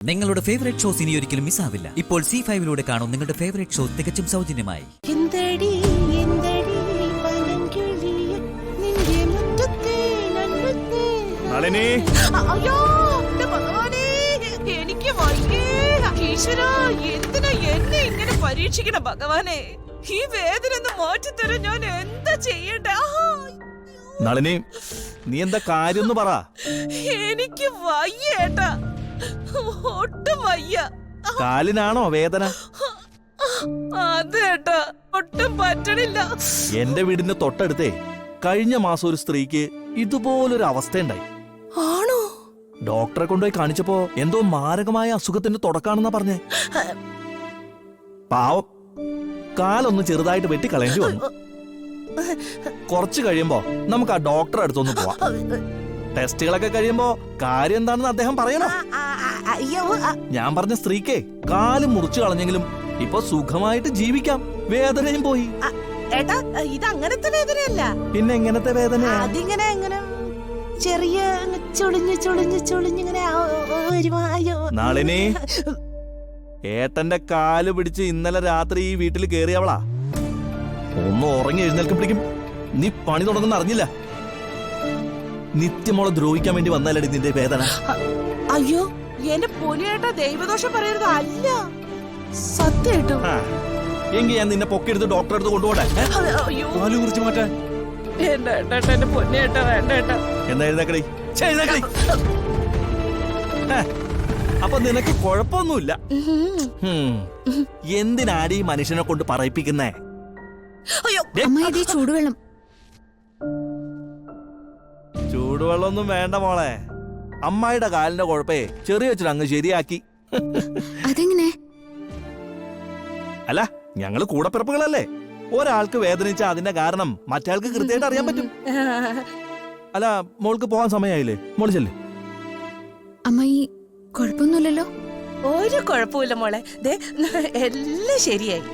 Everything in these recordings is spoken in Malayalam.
നിങ്ങളുടെ ഫേവറേറ്റ് ഷോസ് ഇനി ഒരിക്കലും മിസ്സാവില്ല. ഇപ്പോൾ C5-ലൂടെ കാണും നിങ്ങളുടെ ഫേവറേറ്റ് ഷോ തികച്ചും സൗജന്യമായി. എനിക്ക് എന്തിനാ എന്നെ ഇങ്ങനെ പരീക്ഷിക്കണം ഭഗവാനെ? ഈ വേദന ഒന്ന് മാറ്റിത്തരാൻ ഞാൻ എന്താ ചെയ്യണ്ടേ? നളിനി, നീ എന്താ കാര്യം പറ. എനിക്ക് വയ്യേട്ടാ, ഒട്ടും വയ്യ. കാലിനാണോ വേദന? അതേട്ടാ, ഒട്ടും പറ്റണില്ല. എന്റെ വീടിന്റെ തൊട്ടടുത്തേ കഴിഞ്ഞ മാസം ഒരു സ്ത്രീക്ക് ഇതുപോലൊരു അവസ്ഥയുണ്ടായി. ആണോ? ഡോക്ടറെ കൊണ്ടുപോയി കാണിച്ചപ്പോ എന്തോ മാരകമായ അസുഖത്തിന്റെ തുടക്കാണെന്നാ പറഞ്ഞേ. പാവം, കാലൊന്ന് ചെറുതായിട്ട് വെട്ടിക്കളയേണ്ടി വന്നു. കുറച്ചു കഴിയുമ്പോ നമുക്ക് ആ ഡോക്ടറെ അടുത്തൊന്ന് പോവാം. ടെസ്റ്റുകളൊക്കെ കഴിയുമ്പോ കാര്യം എന്താണെന്ന് അദ്ദേഹം പറയണം. ഞാൻ പറഞ്ഞ സ്ത്രീക്ക് കാല് മുറിച്ചു കളഞ്ഞെങ്കിലും ഇപ്പൊ സുഖമായിട്ട് ജീവിക്കാം. വേദനയും പോയി. ഏട്ടാ, ഇത് അങ്ങനത്തെ വേദനയല്ല. പിന്നെ എങ്ങനത്തെ വേദന? അതിങ്ങനെ ചെറിയ ചൊളിഞ്ഞിങ്ങനെ. നാളിനി, ഏട്ടന്റെ കാല് പിടിച്ച് ഇന്നലെ രാത്രി ഈ വീട്ടിൽ കേറിയവളാ. ഒന്ന് ഉറങ്ങി എഴുന്നേൽക്കപ്പിടിക്കും നീ പണി തുടങ്ങുന്ന അറിഞ്ഞില്ല. നിത്യമോളെ ദ്രോഹിക്കാൻ വേണ്ടി വന്നാലടി നിന്റെ വേദന. അയ്യോ, എന്റെ പൊന്നിയേട്ടാ, ദൈവദോഷം പറയരുത്. അല്ല, സത്യം. എങ്കിൽ ഞാൻ നിന്നെ പൊക്കെടുത്ത് ഡോക്ടറെ അടുത്ത് കൊണ്ടുപോട്ടെ. കാല് കുറിച്ച് മാറ്റാൻ. എന്റെ പൊന്നിയേട്ടാ, വേണ്ടേട്ടാ. എന്താ എഴുന്നേക്കടി? അപ്പൊ നിനക്ക് കുഴപ്പമൊന്നുമില്ല. എന്തിനാടി ഈ മനുഷ്യനെ കൊണ്ട് പറയിപ്പിക്കുന്നേ? ചൂടുവെള്ളം. ചൂടുവെള്ളമൊന്നും വേണ്ട മോളെ. അമ്മായിയുടെ കാലിന്റെ കുഴപ്പേ ചെറിയ വെച്ചിട്ട് അങ്ങ് ശരിയാക്കി. അതെങ്ങനെ? അല്ല, ഞങ്ങള് കൂടപ്പിറപ്പുകളല്ലേ. ഒരാൾക്ക് വേദനിച്ച അതിന്റെ കാരണം മറ്റേയാൾക്ക് കൃത്യമായിട്ട് അറിയാൻ പറ്റും. അല്ല, മോൾക്ക് പോകാൻ സമയമായില്ലേ? മോള് ചെല്ലേ. അമ്മായി, കുഴപ്പമൊന്നുമില്ലല്ലോ? ഒരു കുഴപ്പമില്ല മോളെ. എല്ലാം ശരിയായി.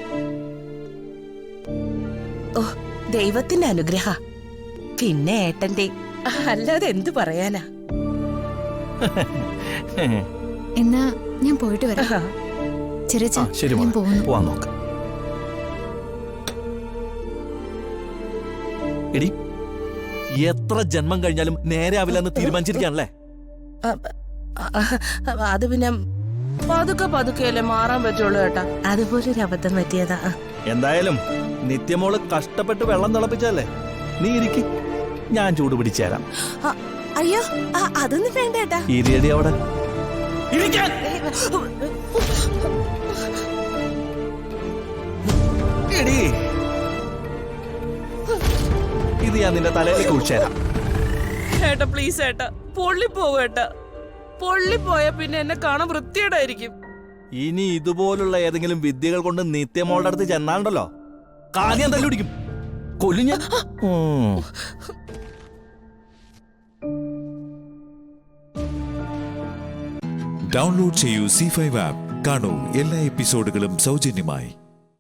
ഓ, ദൈവത്തിന്റെ അനുഗ്രഹ, പിന്നെ ഏട്ടന്റെ. അല്ലാതെ എന്തു പറയാനാ? എന്നാ ഞാൻ പോയിട്ട് വരാം. ശരി, പോവാൻ നോക്ക്. എടി, എത്ര ജന്മം കഴിഞ്ഞാലും നേരെ ആവില്ലെന്ന് തീരുമാനിച്ചിരിക്കാണല്ലേ? അത് പിന്നെ പതുക്കെ മാറാൻ പറ്റുള്ളൂ ഏട്ടാ. അതുപോലെ ഒരു അബദ്ധം പറ്റിയതാ. എന്തായാലും നിത്യമോള് കഷ്ടപ്പെട്ട് വെള്ളം തിളപ്പിച്ചല്ലേ. നീ ഇരിക്ക്, ഞാൻ ചൂട് പിടിച്ചേരാം. അയ്യോ, അതൊന്നും വേണ്ട ഏട്ടാ. ഇരിയടി അവിടെ. ഇത് ഞാൻ നിന്റെ തലയിലേക്ക് കുഴിച്ചേരാം. ഏട്ടാ, പ്ലീസ് ഏട്ടാ, പൊള്ളിപ്പോവേട്ടാ. പൊള്ളിപ്പോയ പിന്നെ എന്നെ കാണാൻ വൃത്തിയേടായിരിക്കും. ഇനി ഇതുപോലുള്ള ഏതെങ്കിലും വിദ്യകൾ കൊണ്ട് നിത്യമോളുടെ അടുത്ത് ചെന്നാലുണ്ടല്ലോ, കാര്യം തല്ലി പിടിക്കും, കൊല്ലിഞ്ഞ. ഡൗൺലോഡ് ചെയ്യൂ C5 ആപ്പ്. കാണൂ എല്ലാ എപ്പിസോഡുകളും സൗജന്യമായി.